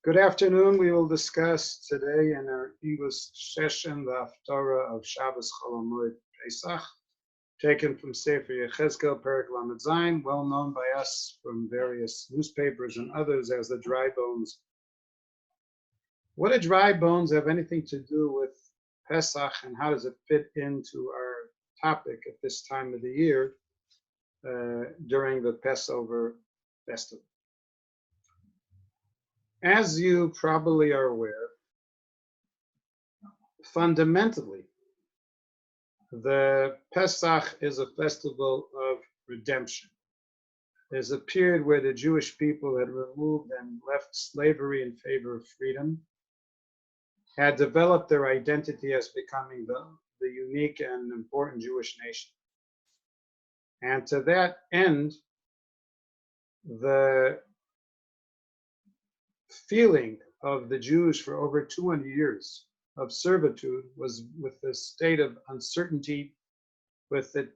Good afternoon. We will discuss today in our English session the Hafftarat of Shabbos Hamoed Pesach, taken from Sefer Yechezkel Perek Lamed Zayin, well known by us from various newspapers and others as the dry bones. What do dry bones have anything to do with Pesach, and how does it fit into our topic at this time of the year during the Passover festival? As you probably are aware, fundamentally, the Pesach is a festival of redemption. There's a period where the Jewish people had removed and left slavery in favor of freedom, had developed their identity as becoming the unique and important Jewish nation. And to that end, the feeling of the Jews for over 200 years of servitude was with a state of uncertainty, with a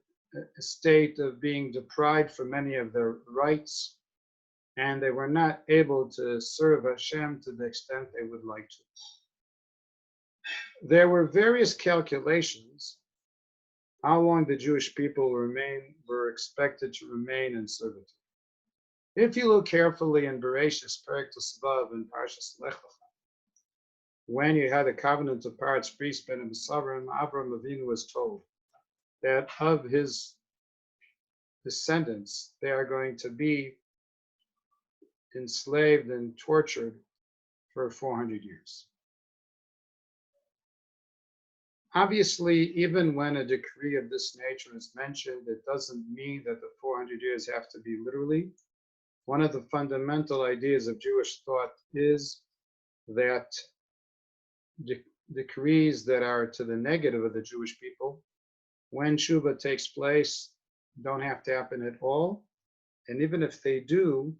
state of being deprived from many of their rights, and they were not able to serve Hashem to the extent they would like to. There were various calculations how long the Jewish people were expected to remain in servitude. If you look carefully in Bereshis Perek Tesvav and Parshas Lech Lecha, when you had the covenant of Paratz Priest Ben Avram Avinu was told that of his descendants, they are going to be enslaved and tortured for 400 years. Obviously, even when a decree of this nature is mentioned, it doesn't mean that the 400 years have to be literally. One of the fundamental ideas of Jewish thought is that decrees that are to the negative of the Jewish people, when Shuvah takes place, don't have to happen at all. And even if they do,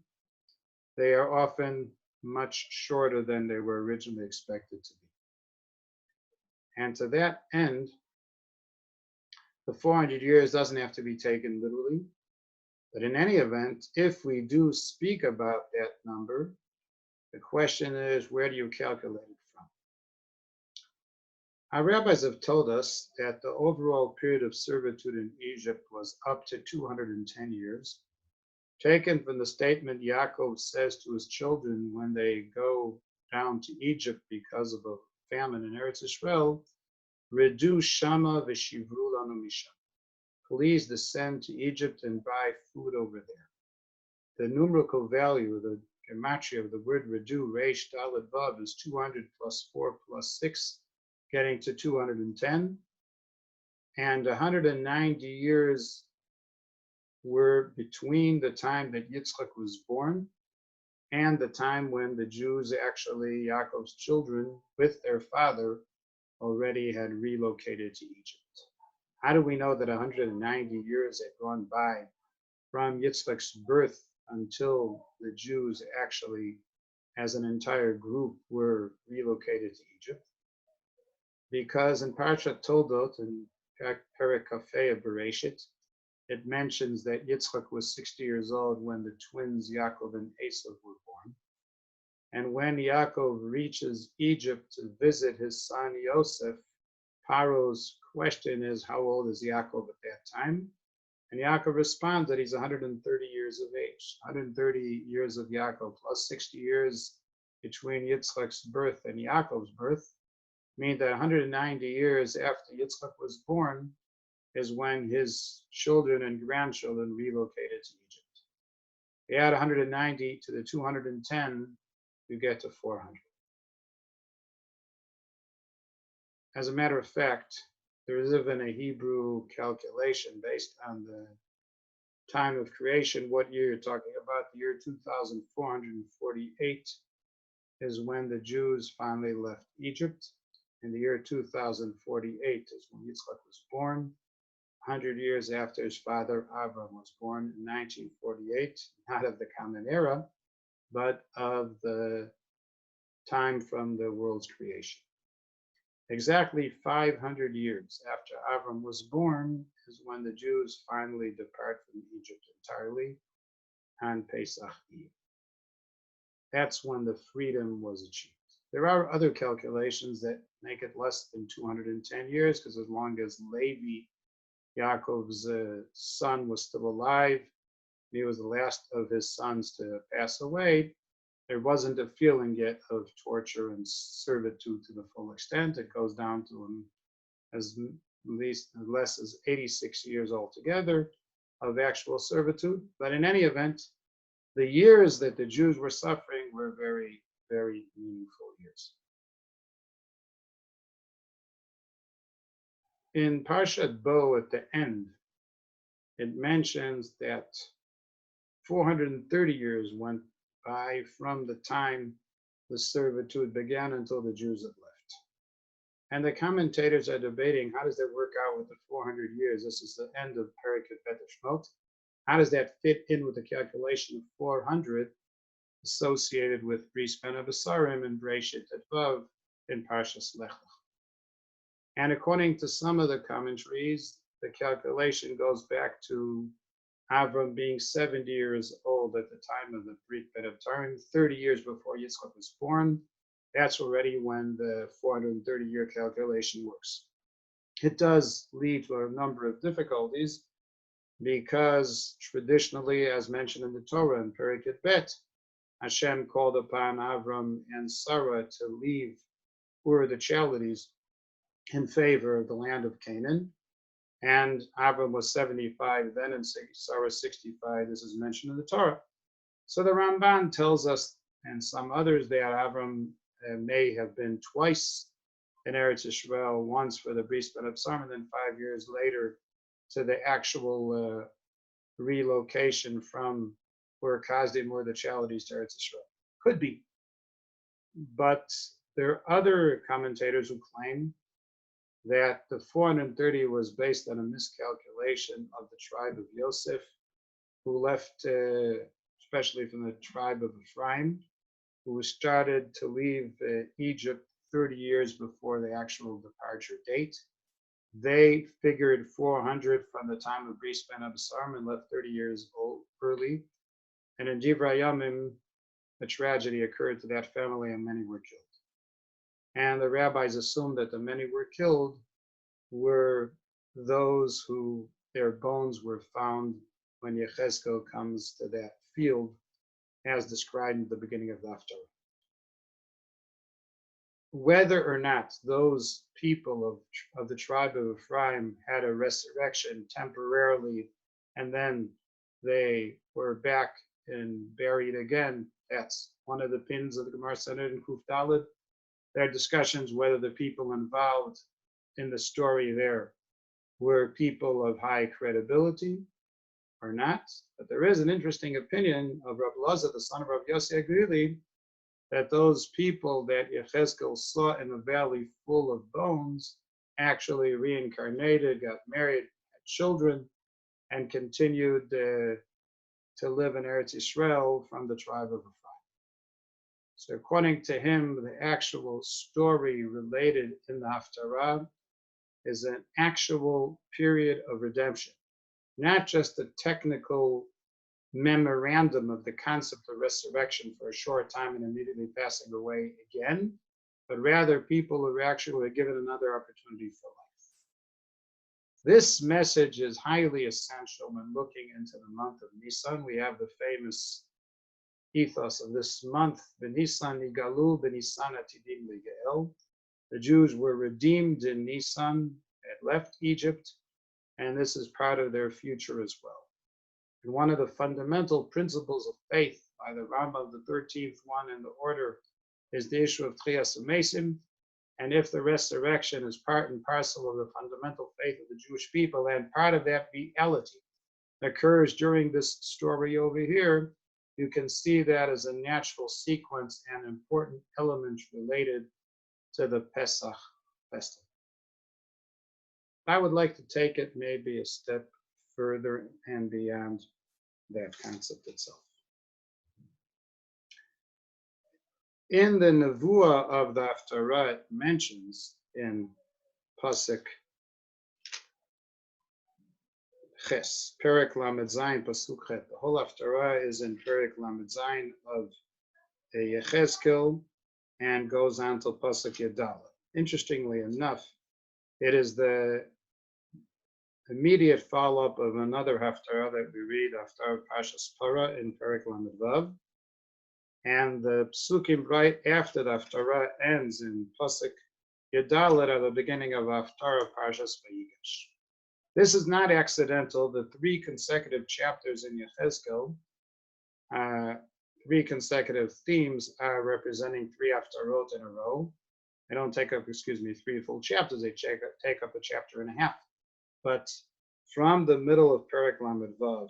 they are often much shorter than they were originally expected to be. And to that end, the 400 years doesn't have to be taken literally. But in any event, if we do speak about that number, the question is, where do you calculate it from? Our rabbis have told us that the overall period of servitude in Egypt was up to 210 years, taken from the statement Yaakov says to his children when they go down to Egypt because of a famine in Eretz Yisrael, Redu Shama v'shivru lanu misham. Please descend to Egypt and buy food over there. The numerical value, the gematria of the word Redu, Reish Dalet Vav, is 200 plus 4 plus 6, getting to 210. And 190 years were between the time that Yitzchak was born and the time when the Jews, actually Yaakov's children, with their father, already had relocated to Egypt. How do we know that 190 years had gone by from Yitzchak's birth until the Jews actually, as an entire group, were relocated to Egypt? Because in Parshat Toldot, in Perek Kafei of Bereshit, it mentions that Yitzchak was 60 years old when the twins Yaakov and Esav were born. And when Yaakov reaches Egypt to visit his son Yosef, Paro's question is, how old is Yaakov at that time? And Yaakov responds that he's 130 years of age. 130 years of Yaakov plus 60 years between Yitzchak's birth and Yaakov's birth mean that 190 years after Yitzchak was born is when his children and grandchildren relocated to Egypt. You add 190 to the 210, you get to 400. As a matter of fact, there is even a Hebrew calculation based on the time of creation, what year you're talking about. The year 2448 is when the Jews finally left Egypt. And the year 2048 is when Yitzchak was born, 100 years after his father Avram was born in 1948, not of the Common Era, but of the time from the world's creation. Exactly 500 years after Avram was born is when the Jews finally depart from Egypt entirely on Pesach Eve. that's when the freedom was achieved. There are other calculations that make it less than 210 years, because as long as Levi, Yaakov's son, was still alive, he was the last of his sons to pass away, there wasn't a feeling yet of torture and servitude to the full extent. It goes down to as least less as 86 years altogether of actual servitude. But in any event, the years that the Jews were suffering were very, very meaningful years. In Parshat Bo at the end, it mentions that 430 years went by from the time the servitude began until the Jews had left. And the commentators are debating, how does that work out with the 400 years? This is the end of Periket Bet Shmot. How does that fit in with the calculation of 400 associated with Bris Ben Abasarim and Breshit Vav in Parshas Lech Lech? And according to some of the commentaries, the calculation goes back to Avram being 70 years old at the time of the Brit Ben Abtarim, 30 years before Yitzchak was born. That's already when the 430-year calculation works. It does lead to a number of difficulties, because traditionally, as mentioned in the Torah in Periket Bet, Hashem called upon Avram and Sarah to leave Ur the Chaldees in favor of the land of Canaan. And Avram was 75 then, and Sarah 65. This is mentioned in the Torah. So the Ramban tells us, and some others, that Avram may have been twice in Eretz Yisrael, once for the Bris Ben Absarim, and then 5 years later to the actual relocation from Ur Kasdim or the Chaldees to Eretz Yisrael. Could be. But there are other commentators who claim that the 430 was based on a miscalculation of the tribe of Yosef, who left, especially from the tribe of Ephraim, who started to leave Egypt 30 years before the actual departure date. They figured 400 from the time of Bris Ben Abasarim and left 30 years early. And in Divrei Yamim, a tragedy occurred to that family and many were killed. And the rabbis assumed that the many were killed were those who their bones were found when Yechezkel comes to that field, as described at the beginning of the Hafftarat. Whether or not those people of the tribe of Ephraim had a resurrection temporarily and then they were back and buried again, that's one of the pins of the Gemara Sanhedrin in Kuf Daled. There are discussions whether the people involved in the story there were people of high credibility or not. But there is an interesting opinion of Rabbi Lazar, the son of Rabbi Yossi Agrili, that those people that Yechezkel saw in the valley full of bones actually reincarnated, got married, had children, and continued to live in Eretz Yisrael from the tribe of Ephraim. So according to him, the actual story related in the Hafftarat is an actual period of redemption, not just a technical memorandum of the concept of resurrection for a short time and immediately passing away again, but rather people who actually were given another opportunity for life. This message is highly essential when looking into the month of Nisan. We have the famous ethos of this month, B'Nisan Nigalu, B'Nisan Atidim Ligael. The Jews were redeemed in Nisan, had left Egypt, and this is part of their future as well. And one of the fundamental principles of faith by the Rambam, the 13th one in the order, is the issue of Tchias HaMesim. And if the resurrection is part and parcel of the fundamental faith of the Jewish people, and part of that reality occurs during this story over here, you can see that as a natural sequence and important element related to the Pesach festival. I would like to take it maybe a step further and beyond that concept itself. In the Nevuah of the Hafftarat mentions in Pasuk Ches, Perek Lamed Zayin, Pasuk Chet. The whole Hafftarat is in Perek Lamed Zayin of Yechezkel and goes on to Pasuk Yadala. Interestingly enough, it is the immediate follow-up of another Haftarah that we read, Haftarah Parshas Para in Perek Lamed Vav, and the psukim right after the Haftarah ends in Pasuk Yadalet at the beginning of Haftarah Parshas Vayigash. This is not accidental. The three consecutive chapters in Yechezkel, three consecutive themes are representing three Haftarot in a row. They don't take up, three full chapters. They take up a chapter and a half. But from the middle of Perek Lamed Vav,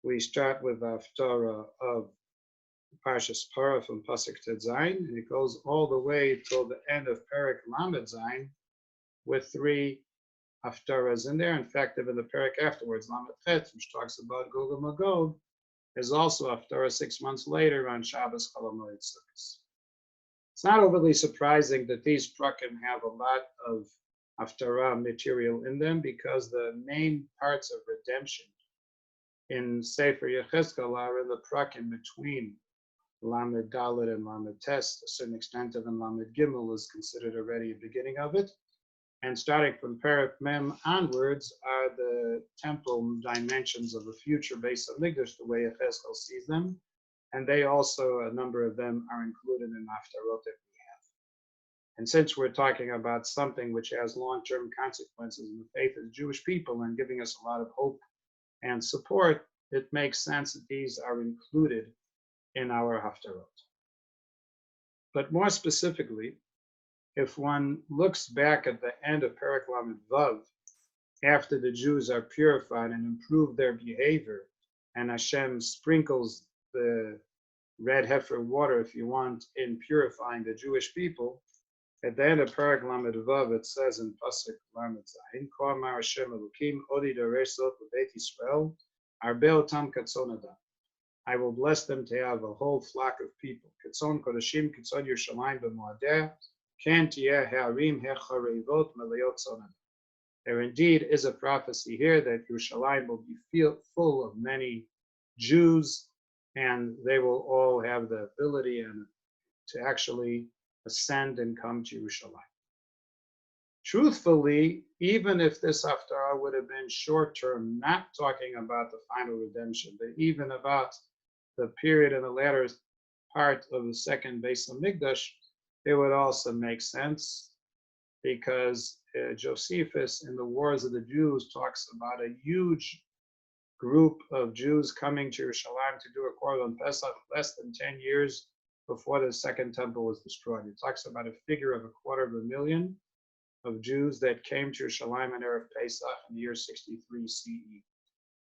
we start with the Haftarah of Parshas Para from Pasuk Ted Zayin, and it goes all the way till the end of Perek Lamed Zayin with three Haftarahs in there. In fact, even the Perek afterwards, Lamed Chet, which talks about Gog and Magog, is also Haftarah 6 months later on Shabbos Chol Hamoed Sukkos. It's not overly surprising that these prakim have a lot of Haftarah material in them, because the main parts of redemption in Sefer Yechezkel are in the prakim between Lamed Dalet and Lamed Tes. To a certain extent, even Lamed Gimel is considered already a beginning of it. And starting from Perek Mem onwards are the temple dimensions of the future Beis Hamikdash, the way Yechezkel sees them. And they also, a number of them, are included in Haftarot that we have. And since we're talking about something which has long-term consequences in the faith of the Jewish people and giving us a lot of hope and support, it makes sense that these are included in our Haftarot. But more specifically, if one looks back at the end of Perek Lamed Vav, after the Jews are purified and improve their behavior, and Hashem sprinkles the red heifer water, if you want, in purifying the Jewish people, at the end of Perek Lamed Vav, it says in Pasuk Lamed Zayin, Ko Amar Hashem Elokim Odi Daresot Beit Yisrael Arbe Otam Katzon Adam. I will bless them to have a whole flock of people. Katzon Kodashim Katzon Yerushalayim B'Moadeh Ken Tieh Ha'arim Hecharevot Meleot Tzon. There indeed is a prophecy here that Yerushalayim will be full of many Jews, and they will all have the ability and to actually ascend and come to Yerushalayim. Truthfully, even if this Haftarah would have been short-term, not talking about the final redemption, but even about the period in the latter part of the second Beis Hamikdash, it would also make sense, because Josephus in the Wars of the Jews talks about a huge group of Jews coming to Yerushalayim to do a Korban Pesach less than 10 years before the second temple was destroyed. It talks about a figure of 250,000 of Jews that came to Yerushalayim in Erev Pesach in the year 63 CE.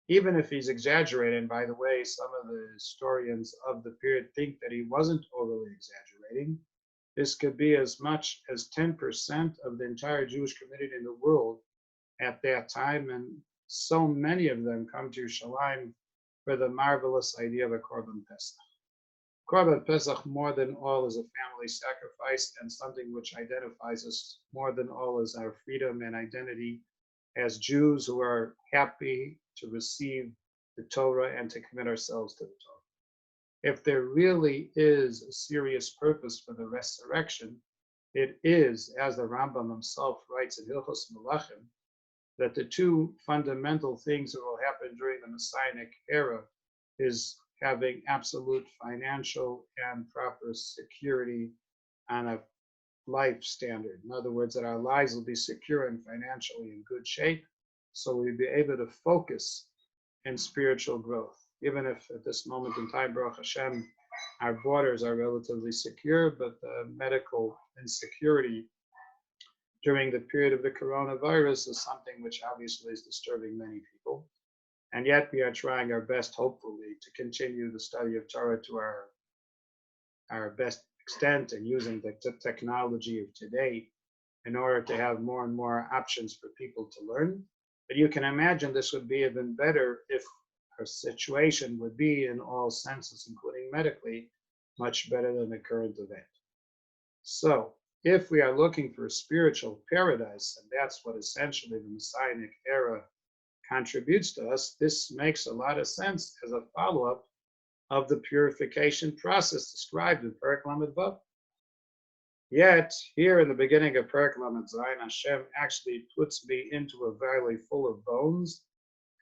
Even if he's exaggerating, by the way, some of the historians of the period think that he wasn't overly exaggerating. This could be as much as 10% of the entire Jewish community in the world at that time, and so many of them come to Yerushalayim for the marvelous idea of a Korban Pesach. Korban Pesach, more than all, is a family sacrifice, and something which identifies us more than all as our freedom and identity as Jews who are happy to receive the Torah and to commit ourselves to the Torah. If there really is a serious purpose for the resurrection, it is, as the Rambam himself writes in Hilchos Melachim, that the two fundamental things that will happen during the Messianic era is having absolute financial and proper security on a life standard. In other words, that our lives will be secure and financially in good shape, so we'll be able to focus in spiritual growth. Even if at this moment in time, Baruch Hashem, our borders are relatively secure, but the medical insecurity during the period of the coronavirus is something which obviously is disturbing many people. And yet we are trying our best, hopefully, to continue the study of Torah to our best extent, and using the technology of today in order to have more and more options for people to learn. But you can imagine this would be even better if our situation would be, in all senses, including medically, much better than the current event. So if we are looking for a spiritual paradise, and that's what essentially the Messianic era contributes to us, this makes a lot of sense as a follow-up of the purification process described in Perek Lamed Vav. Yet, here in the beginning of Perek Lamed Zayin, Hashem actually puts me into a valley full of bones,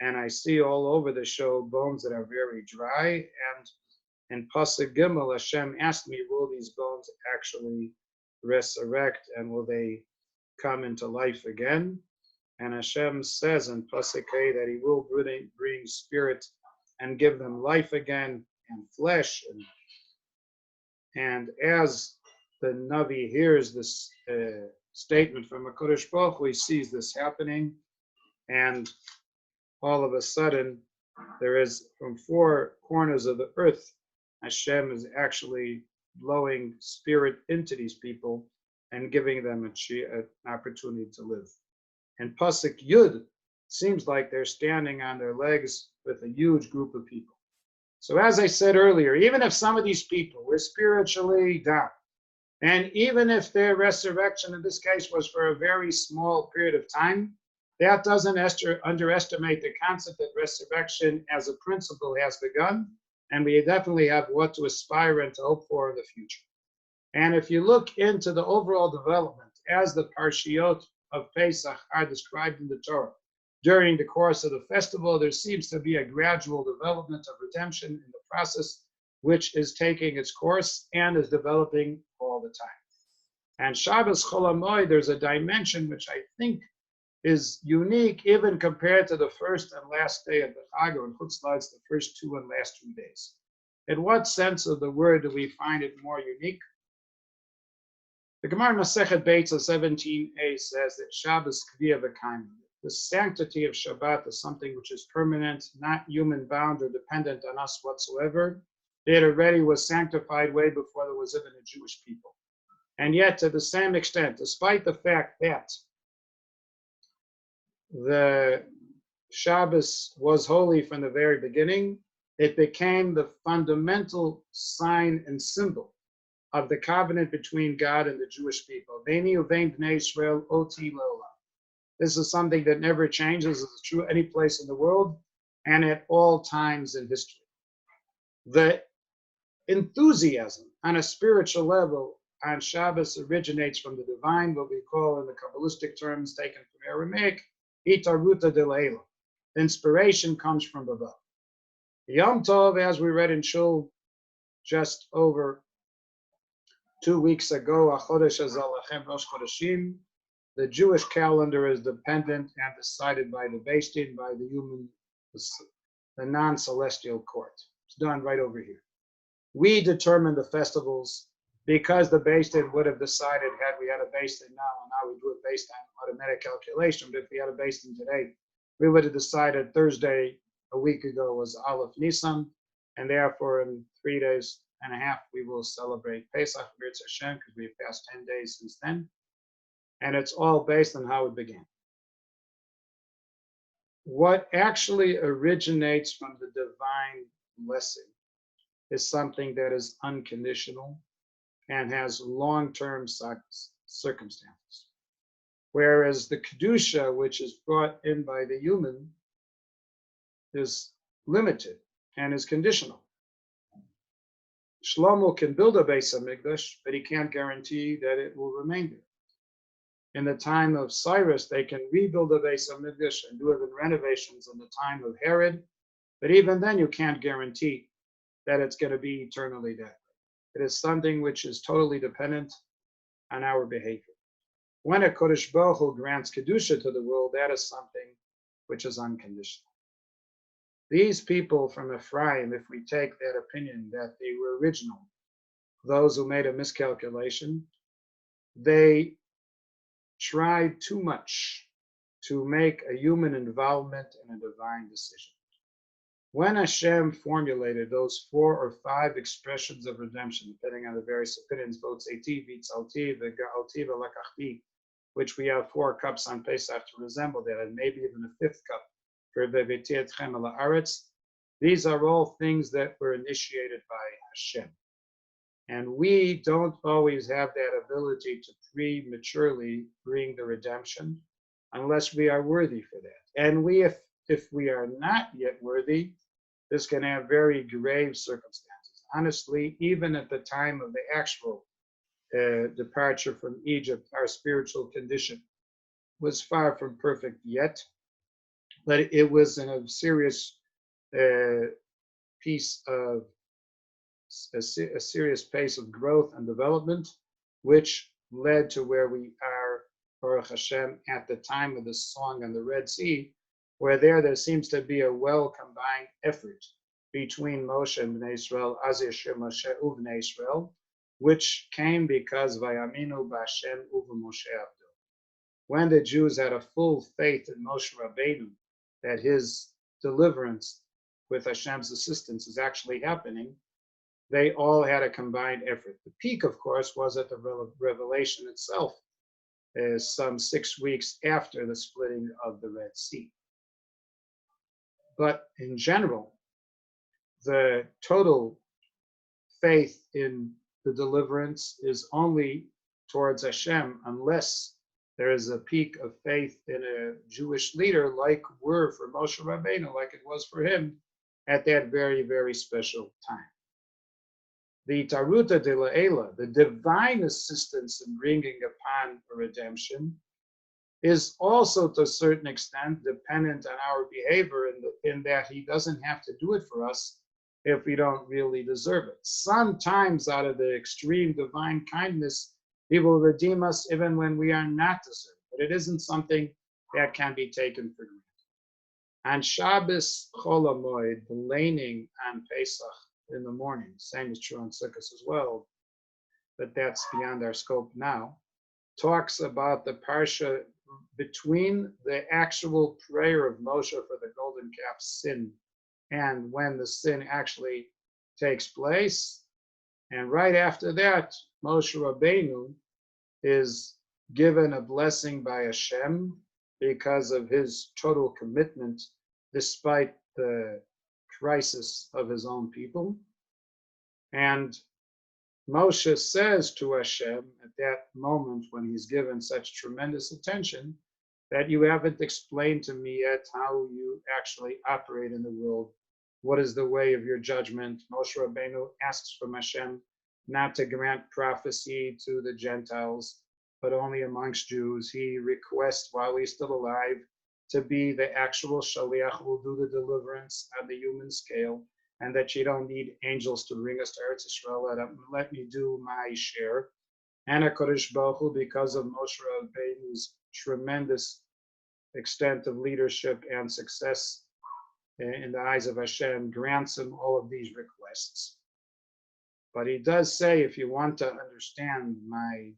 and I see all over the show bones that are very dry. And in Pasuk Gimel, Hashem asked me, will these bones actually resurrect, and will they come into life again? And Hashem says in Pasuk Hey that He will bring spirit and give them life again and flesh. And as the Navi hears this statement from HaKadosh Baruch Hu, he sees this happening, and all of a sudden, there is from four corners of the earth, Hashem is actually blowing spirit into these people and giving them an opportunity to live. And Pasuk Yud seems like they're standing on their legs with a huge group of people. So as I said earlier, even if some of these people were spiritually down, and even if their resurrection in this case was for a very small period of time, that doesn't underestimate the concept that resurrection as a principle has begun, and we definitely have what to aspire and to hope for in the future. And if you look into the overall development as the Parshiot of Pesach are described in the Torah, during the course of the festival, there seems to be a gradual development of redemption in the process, which is taking its course and is developing all the time. And Shabbos Chol Hamoed, there's a dimension which I think is unique even compared to the first and last day of the Chag, or in Chutz La'aretz, the first two and last 2 days. In what sense of the word do we find it more unique? The Gemara Masechet Beitza 17a says that Shabbos Kviya V'Kaim. The sanctity of Shabbat is something which is permanent, not human bound or dependent on us whatsoever. It already was sanctified way before there was even a Jewish people. And yet, to the same extent, despite the fact that the Shabbos was holy from the very beginning, it became the fundamental sign and symbol of the covenant between God and the Jewish people. Beni uvein bnei Yisrael oti le'olam. This is something that never changes. It's true any place in the world and at all times in history. The enthusiasm on a spiritual level on Shabbos originates from the divine, what we call in the Kabbalistic terms taken from Aramaic, Itaruta de Leila. Inspiration comes from above. Yom Tov, as we read in Chol just over 2 weeks ago, Achodesh Azalachem Rosh Chodeshim, the Jewish calendar is dependent and decided by the Beis Din, by the human, the non-celestial court. It's done right over here. We determine the festivals because the Beis Din would have decided, had we had a Beis Din now, and now we do it based on automatic calculation, but if we had a Beis Din today, we would have decided Thursday a week ago was Aleph Nisan, and therefore in 3 days and a half we will celebrate Pesach, B'Yirtzeh Hashem, because we've passed 10 days since then. And it's all based on how it began. What actually originates from the divine blessing is something that is unconditional and has long-term circumstances. Whereas the Kedusha, which is brought in by the human, is limited and is conditional. Shlomo can build a Beis HaMikdash, but he can't guarantee that it will remain there. In the time of Cyrus, they can rebuild the Beis HaMikdash and do even renovations in the time of Herod, but even then you can't guarantee that it's going to be eternally that way. It is something which is totally dependent on our behavior. When a Kodesh Baruch Hu grants Kedusha to the world, that is something which is unconditional. These people from Ephraim, if we take that opinion that they were original, those who made a miscalculation, they tried too much to make a human involvement in a divine decision. When Hashem formulated those 4 or 5 expressions of redemption, depending on the various opinions, Votzeti, Vitzalti, V'Ga'alti, V'Lakachti, which we have 4 cups on Pesach to resemble that, and maybe even a 5th cup for V'Veti Etchem Ala Aretz, these are all things that were initiated by Hashem. And we don't always have that ability to prematurely bring the redemption unless we are worthy for that. And if we are not yet worthy, this can have very grave circumstances. Honestly, even at the time of the actual departure from Egypt, our spiritual condition was far from perfect yet, but it was in a serious uh, piece of a serious pace of growth and development, which led to where we are, Baruch Hashem, at the time of the song on the Red Sea, where there seems to be a well-combined effort between Moshe and Bnei Israel, Azir Shir Moshe Uvnei Israel, which came because Vayaminu B'Hashem Uva Moshe Avdo. When the Jews had a full faith in Moshe Rabbeinu that his deliverance with Hashem's assistance is actually happening, they all had a combined effort. The peak, of course, was at the revelation itself, some 6 weeks after the splitting of the Red Sea. But in general, the total faith in the deliverance is only towards Hashem unless there is a peak of faith in a Jewish leader like were for Moshe Rabbeinu, like it was for him at that very, very special time. The Taruta de La'ela, the divine assistance in bringing upon a redemption, is also to a certain extent dependent on our behavior in that he doesn't have to do it for us if we don't really deserve it. Sometimes out of the extreme divine kindness, he will redeem us even when we are not deserving, but it isn't something that can be taken for granted. On Shabbos Chol Hamoed, the laning on Pesach in the morning, same is true on Sukkot as well, but that's beyond our scope now, talks about the parsha between the actual prayer of Moshe for the golden calf's sin and when the sin actually takes place. And right after that, Moshe Rabbeinu is given a blessing by Hashem because of his total commitment despite the crisis of his own people. And Moshe says to Hashem at that moment when he's given such tremendous attention that you haven't explained to me yet how you actually operate in the world. What is the way of your judgment? Moshe Rabbeinu asks from Hashem not to grant prophecy to the Gentiles, but only amongst Jews. He requests while he's still alive to be the actual Shaliach who will do the deliverance on the human scale, and that you don't need angels to bring us to Eretz Yisrael. Let me do my share. And HaKadosh Baruch Hu, because of Moshe Rabbeinu's tremendous extent of leadership and success in the eyes of Hashem, grants him all of these requests. But he does say, if you want to understand my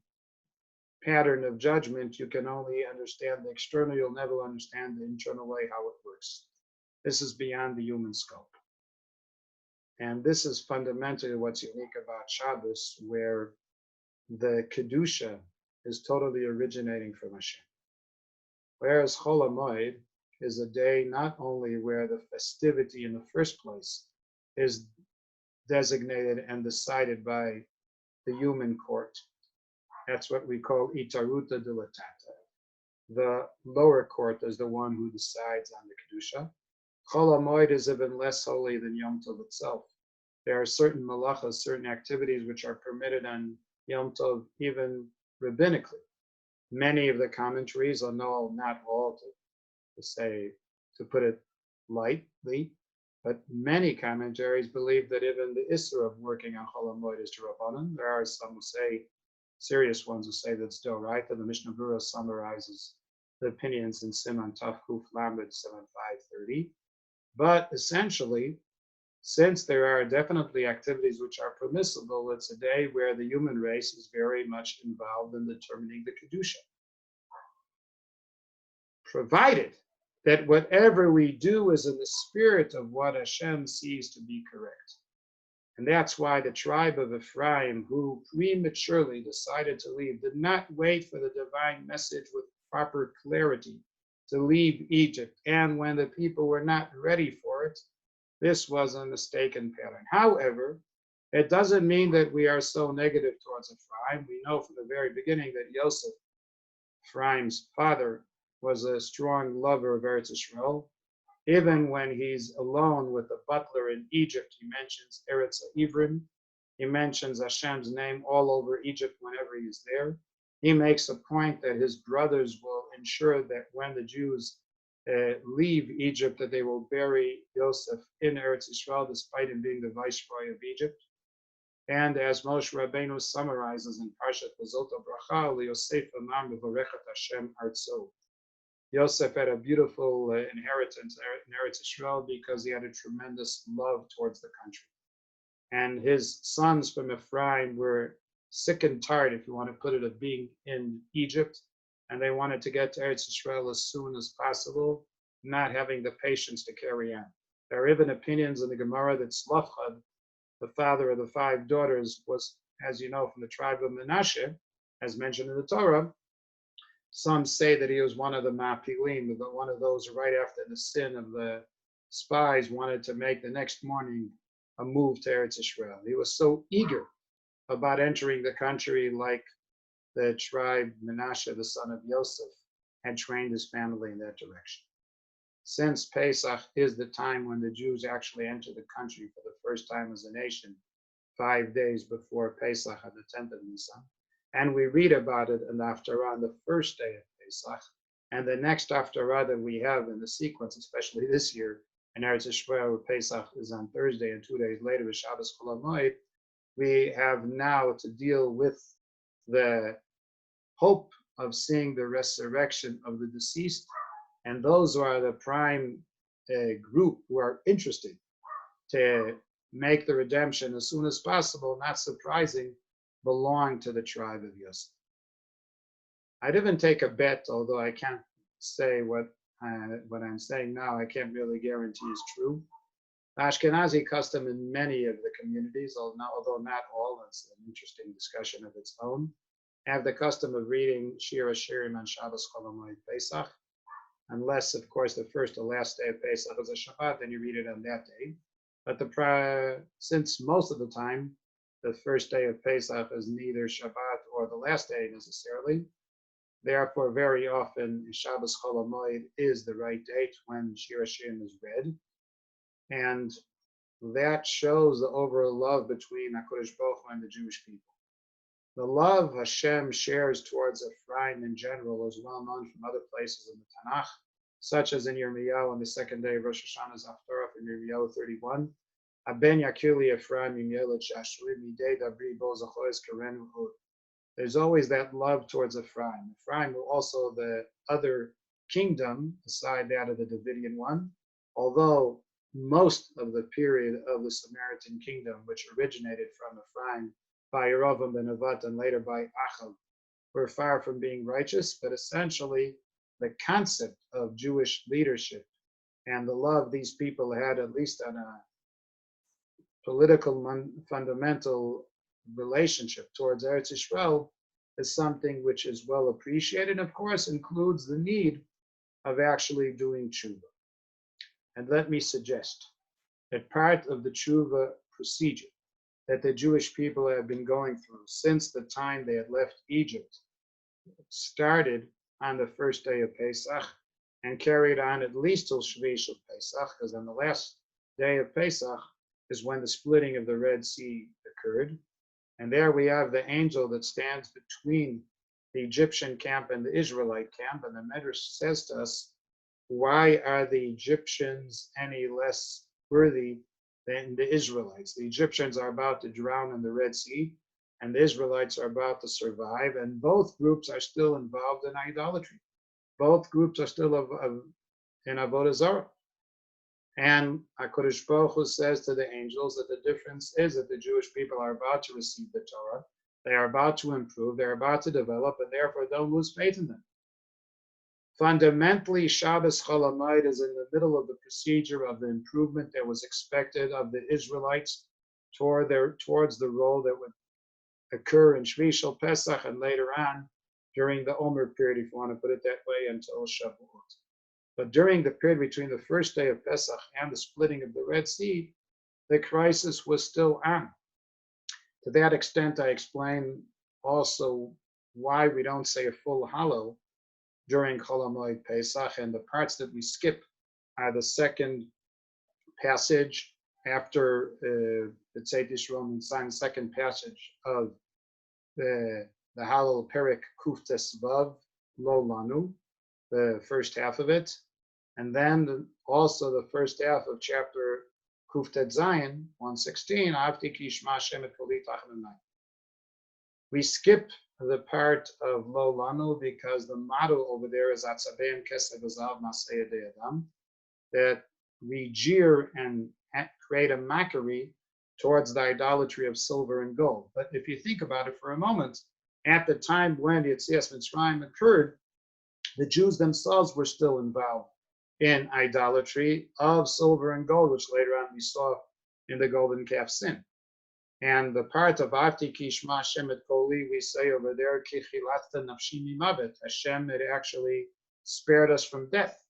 pattern of judgment, you can only understand the external, you'll never understand the internal way, how it works. This is beyond the human scope. And this is fundamentally what's unique about Shabbos, where the Kedusha is totally originating from Hashem. Whereas Chol Hamoed is a day not only where the festivity in the first place is designated and decided by the human court. That's what we call Itaruta Dilatata. The lower court is the one who decides on the Kedusha. Chol Hamoed is even less holy than Yom Tov itself. There are certain malachas, certain activities which are permitted on Yom Tov, even rabbinically. Many of the commentaries, no, not all, to put it lightly, but many commentaries believe that even the Isra of working on Chol Hamoed is D'Rabbanan. There are some who say, serious ones who say that's D'Oraita. The Mishnah Berurah summarizes the opinions in Siman Taf Kuf Lamed 7530. But essentially, since there are definitely activities which are permissible, it's a day where the human race is very much involved in determining the Kedusha. Provided that whatever we do is in the spirit of what Hashem sees to be correct. And that's why the tribe of Ephraim, who prematurely decided to leave, did not wait for the divine message with proper clarity to leave Egypt. And when the people were not ready for it, this was a mistaken pattern. However, it doesn't mean that we are so negative towards Ephraim. We know from the very beginning that Yosef, Ephraim's father, was a strong lover of Eretz Yisrael. Even when he's alone with the butler in Egypt, he mentions Eretz Ivrim. He mentions Hashem's name all over Egypt whenever he's there. He makes a point that his brothers will ensure that when the Jews leave Egypt, that they will bury Yosef in Eretz Yisrael, despite him being the viceroy of Egypt. And as Moshe Rabbeinu summarizes in Parshat Vazot Bracha, Yosef Amam V'Varechat Hashem Artso. Yosef had a beautiful inheritance in Eretz Yisrael because he had a tremendous love towards the country. And his sons from Ephraim were sick and tired, if you want to put it, of being in Egypt, and they wanted to get to Eretz Yisrael as soon as possible, not having the patience to carry on. There are even opinions in the Gemara that Tzlafchad, the father of the 5 daughters, was, as you know, from the tribe of Menashe, as mentioned in the Torah. Some say that he was one of the Mapilim, one of those right after the sin of the spies wanted to make the next morning a move to Eretz Yisrael. He was so eager about entering the country, like the tribe Menashe, the son of Yosef, had trained his family in that direction. Since Pesach is the time when the Jews actually enter the country for the first time as a nation, 5 days before Pesach on the 10th of Nisan, and we read about it in the Hafftarat on the first day of Pesach, and the next Hafftarat that we have in the sequence, especially this year, in Eretz Yisrael, where Pesach is on Thursday, and 2 days later is Shabbos Chol Hamoed, we have now to deal with the hope of seeing the resurrection of the deceased, and those who are the prime group who are interested to make the redemption as soon as possible, not surprising, belong to the tribe of Yosef. I'd even take a bet, although I can't say what I'm saying now, I can't really guarantee is true. The Ashkenazi custom in many of the communities, although not all, that's an interesting discussion of its own, have the custom of reading Shir HaShirim on Shabbos Chol Hamoed Pesach, unless, of course, the first or last day of Pesach is a Shabbat, then you read it on that day. But since most of the time, the first day of Pesach is neither Shabbat or the last day necessarily, therefore, very often, Shabbos Chol Hamoed is the right date when Shir HaShirim is read. And that shows the overall love between HaKadosh Baruch Hu and the Jewish people. The love Hashem shares towards Ephraim in general is well known from other places in the Tanakh, such as in Yirmiyahu on the second day of Rosh Hashanah's Hafftarat in Yirmiyahu 31. Aben Yakili Ephraim Yimyelet Shashri Midei Dabri Bo Zachoes Karen Hud. There's always that love towards Ephraim. Ephraim were also the other kingdom, aside that of the Davidian one, although most of the period of the Samaritan kingdom, which originated from Ephraim by Yerovam ben Nevat and later by Achab, were far from being righteous, but essentially the concept of Jewish leadership and the love these people had, at least on a political fundamental relationship towards Eretz Yisrael, is something which is well appreciated, and of course includes the need of actually doing tshuva. And let me suggest that part of the tshuva procedure that the Jewish people have been going through since the time they had left Egypt started on the first day of Pesach and carried on at least till Shvi Shel Pesach, because on the last day of Pesach is when the splitting of the Red Sea occurred. And there we have the angel that stands between the Egyptian camp and the Israelite camp. And the Medrash says to us, why are the Egyptians any less worthy than the Israelites? The Egyptians are about to drown in the Red Sea, and the Israelites are about to survive, and both groups are still involved in idolatry. Both groups are still in Avodah Zarah. And HaKadosh Baruch Hu says to the angels that the difference is that the Jewish people are about to receive the Torah, they are about to improve, they're about to develop, and therefore don't lose faith in them. Fundamentally, Shabbos Chol Hamoed is in the middle of the procedure of the improvement that was expected of the Israelites towards the role that would occur in Shvi Shel Pesach and later on during the Omer period, if you want to put it that way, until Shavuot. But during the period between the first day of Pesach and the splitting of the Red Sea, the crisis was still on. To that extent, I explain also why we don't say a full Hallel during Chol Hamoed Pesach, and the parts that we skip the second passage after the Tzeit Yisrael Mitzrayim, second passage of the Hallel Perik Kuftes Vav Lo Lanu, the first half of it, and then also the first half of chapter Kuftet Zayin 116. Avti ki Shma Hashem et kol itach. We skip the part of Lo Lanu because the motto over there is Atzabeim Kesev Azav Maseh Adam, that we jeer and create a mockery towards the idolatry of silver and gold. But if you think about it for a moment, at the time when the Yetzias Mitzrayim occurred, the Jews themselves were still involved in idolatry of silver and gold, which later on we saw in the golden calf sin. And the part of Avti ki Shma Hashem et koli, we say over there, ki chilatta nafshi mimavet, Hashem had actually spared us from death.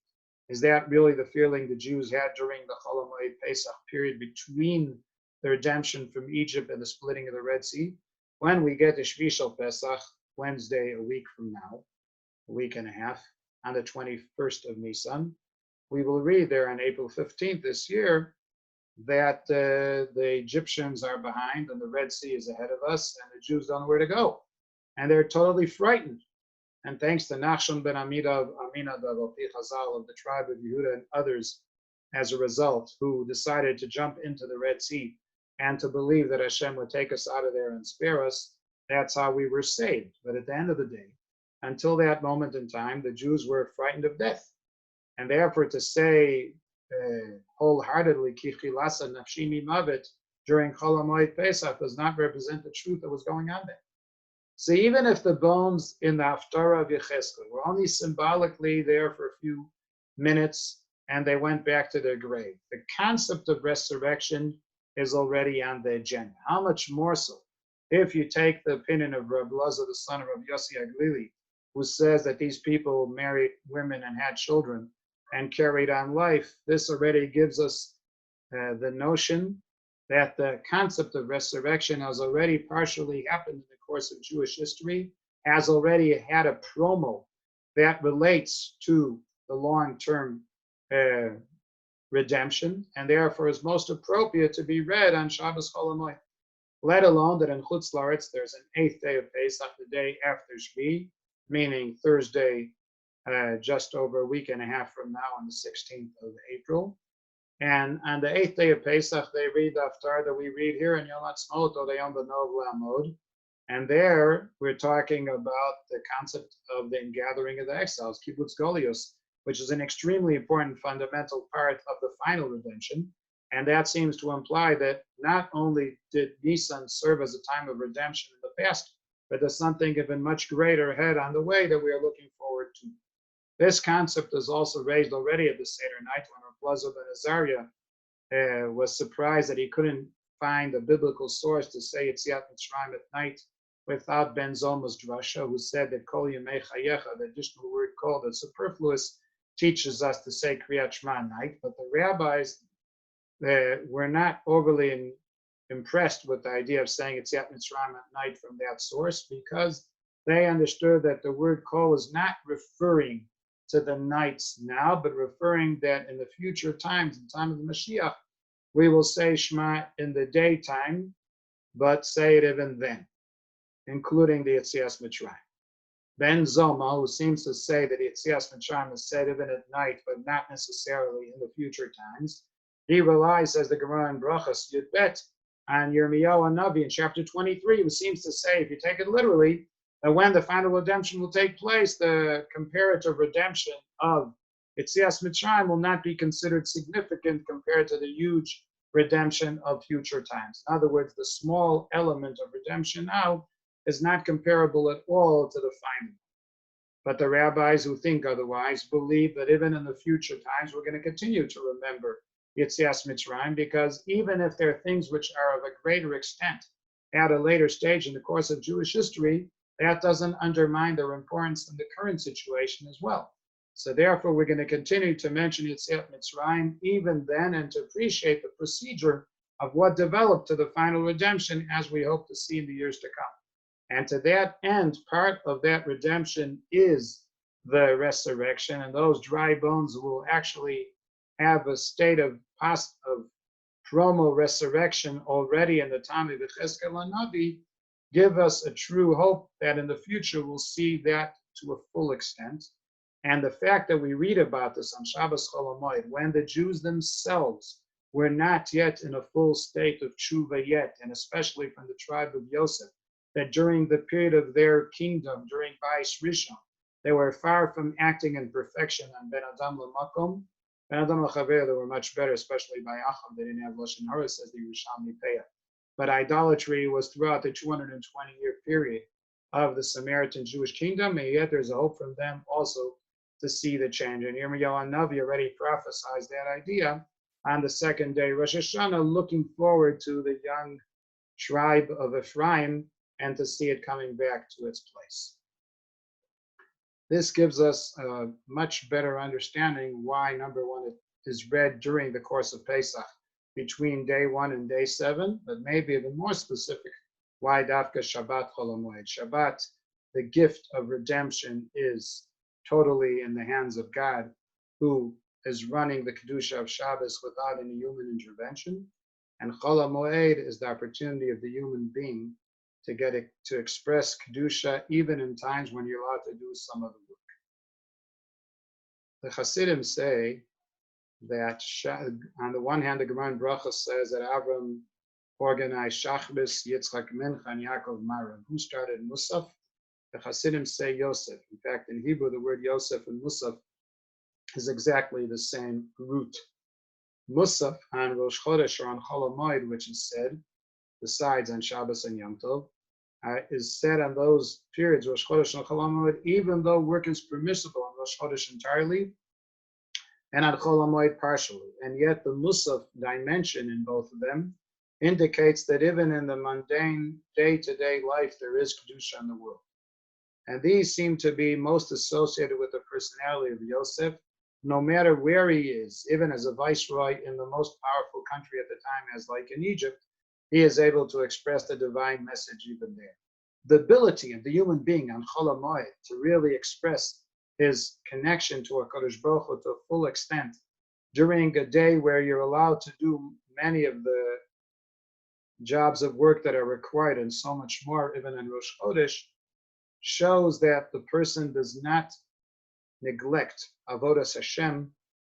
Is that really the feeling the Jews had during the Chol Hamoed Pesach period between the redemption from Egypt and the splitting of the Red Sea? When we get to Shvi Shel Pesach, Wednesday, a week from now, a week and a half, on the 21st of Nisan, we will read there on April 15th this year that the Egyptians are behind and the Red Sea is ahead of us and the Jews don't know where to go. And they're totally frightened. And thanks to Nachshon ben Aminadav of the tribe of Yehuda and others, as a result, who decided to jump into the Red Sea and to believe that Hashem would take us out of there and spare us, that's how we were saved. But at the end of the day, until that moment in time, the Jews were frightened of death. And therefore to say wholeheartedly, Ki chilasa nafshi mimavet, during Chol Hamoed Pesach does not represent the truth that was going on there. So even if the bones in the Hafftarat of Yechezkel were only symbolically there for a few minutes and they went back to their grave, the concept of resurrection is already on the agenda. How much more so if you take the opinion of Rabbi Elazar, the son of Rabbi Yossi Aglili, who says that these people married women and had children and carried on life. This already gives us the notion that the concept of resurrection has already partially happened in the course of Jewish history, has already had a promo that relates to the long-term redemption, and therefore is most appropriate to be read on Shabbos Chol Hamoed. Let alone that in Chutz La'aretz there's an 8th day of Pesach, the day after Shvi, meaning Thursday, just over a week and a half from now on the 16th of April. And on the 8th day of Pesach, they read the Hafftarat that we read here in Yom Ha'atzmaut, or the Yom B'Nov Hamoed. And there we're talking about the concept of the ingathering of the exiles, Kibbutz Golios, which is an extremely important fundamental part of the final redemption. And that seems to imply that not only did Nisan serve as a time of redemption in the past, but there's something even much greater ahead on the way that we are looking forward to. This concept is also raised already at the Seder night when Rabbi Elazar ben Azariah was surprised that he couldn't find a biblical source to say Yetziat Mitzrayim at night without Ben Zomah's drasha, who said that Kol Yemei Chayecha, the additional word called, that's superfluous, teaches us to say Kriyat Shema at night. But the rabbis were not overly impressed with the idea of saying Yetziat Mitzrayim at night from that source, because they understood that the word Kol is not referring to the nights now, but referring that in the future times, in time of the Mashiach, we will say Shema in the daytime, but say it even then, including the Yetzias Mitzrayim. Ben Zoma, who seems to say that Yetzias Mitzrayim is said even at night, but not necessarily in the future times, he relies, as the Gemara in Brachas Yud Bet, on Yirmiyahu Navi in chapter 23, who seems to say, if you take it literally, that when the final redemption will take place, the comparative redemption of Yetzias Mitzrayim will not be considered significant compared to the huge redemption of future times. In other words, the small element of redemption now is not comparable at all to the final. But the rabbis who think otherwise believe that even in the future times, we're going to continue to remember Yetzias Mitzrayim, because even if there are things which are of a greater extent at a later stage in the course of Jewish history, that doesn't undermine their importance in the current situation as well. So therefore, we're going to continue to mention Yetziat Mitzrayim even then, and to appreciate the procedure of what developed to the final redemption, as we hope to see in the years to come. And to that end, part of that redemption is the resurrection, and those dry bones will actually have a state of promo resurrection already in the time of Yechezkel Navi, give us a true hope that in the future we'll see that to a full extent. And the fact that we read about this on Shabbos Chol Hamoed, when the Jews themselves were not yet in a full state of tshuva yet, and especially from the tribe of Yosef, that during the period of their kingdom, during Bais Rishon, they were far from acting in perfection on Ben Adam L'Makom. Ben Adam L'Chaver, they were much better, especially by Acham. They didn't have Lashon Hara, says the Yerushalmi Peah. But idolatry was throughout the 220-year period of the Samaritan Jewish kingdom, and yet there's a hope from them also to see the change. And Yirmiyahu Navi already prophesied that idea on the second day, Rosh Hashanah, looking forward to the young tribe of Ephraim and to see it coming back to its place. This gives us a much better understanding why, number one, it is read during the course of Pesach between day 1 and day 7, but maybe even more specific, why Dafka Shabbat Chol Hamoed. Shabbat, the gift of redemption, is totally in the hands of God, who is running the Kedusha of Shabbos without any human intervention. And Chol Hamoed is the opportunity of the human being to get it, to express Kedusha even in times when you're allowed to do some of the work. The Hasidim say that on the one hand, the Gemara in Bracha says that Avram organized Shachris, Yitzchak Mincha, and Yaakov Marav. Who started Musaf? The Hasidim say Yosef. In fact, in Hebrew, the word Yosef and Musaf is exactly the same root. Musaf on Rosh Chodesh or on Chol Hamoed, which is said, besides on Shabbos and Yom Tov, is said on those periods, Rosh Chodesh and Chol Hamoed, even though work is permissible on Rosh Chodesh entirely, and on Chol Hamoed partially. And yet the Musaf dimension in both of them indicates that even in the mundane day-to-day life, there is Kedusha in the world. And these seem to be most associated with the personality of Yosef, no matter where he is, even as a viceroy in the most powerful country at the time, as like in Egypt, he is able to express the divine message even there. The ability of the human being on Chol Hamoed to really express his connection to HaKadosh Baruch Hu to a full extent during a day where you're allowed to do many of the jobs of work that are required and so much more, even in Rosh Chodesh, shows that the person does not neglect Avodas Hashem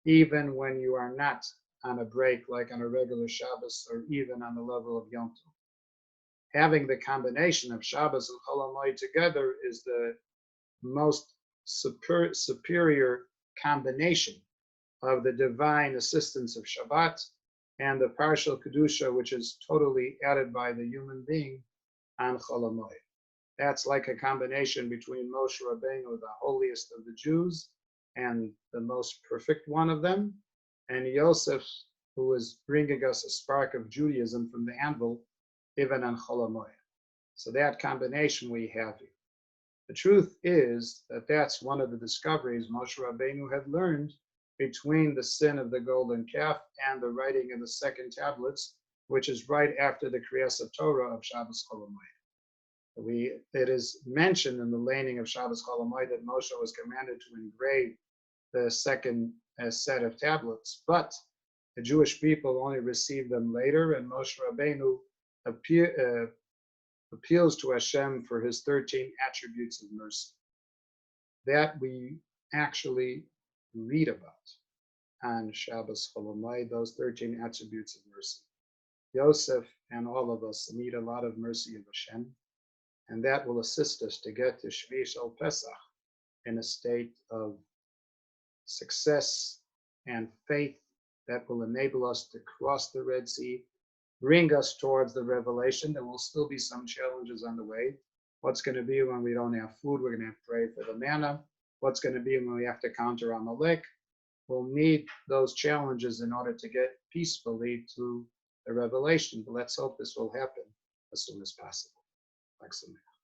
even when you are not on a break, like on a regular Shabbos or even on the level of Yom Tov. Having the combination of Shabbos and Chol Hamoed together is the most superior combination of the divine assistance of Shabbat and the partial Kedusha, which is totally added by the human being on Chol Hamoed. That's like a combination between Moshe Rabbeinu, the holiest of the Jews, and the most perfect one of them, and Yosef, who is bringing us a spark of Judaism from the anvil, even on Chol Hamoed. So that combination we have here. The truth is that that's one of the discoveries Moshe Rabbeinu had learned between the sin of the golden calf and the writing of the second tablets, which is right after the Kriyas Torah of Shabbos Chol Hamoed. It is mentioned in the laning of Shabbos Chol Hamoed that Moshe was commanded to engrave the second set of tablets, but the Jewish people only received them later, and Moshe Rabbeinu appeals to Hashem for his 13 attributes of mercy. That we actually read about on Shabbos Chol Hamoed, those 13 attributes of mercy. Yosef and all of us need a lot of mercy of Hashem, and that will assist us to get to Shvi Shel Pesach in a state of success and faith that will enable us to cross the Red Sea, bring us towards the revelation. There will still be some challenges on the way. What's going to be when we don't have food? We're going to have to pray for the manna. What's going to be when we have to counter Amalek? We'll need those challenges in order to get peacefully to the revelation. But let's hope this will happen as soon as possible. Thanks a lot.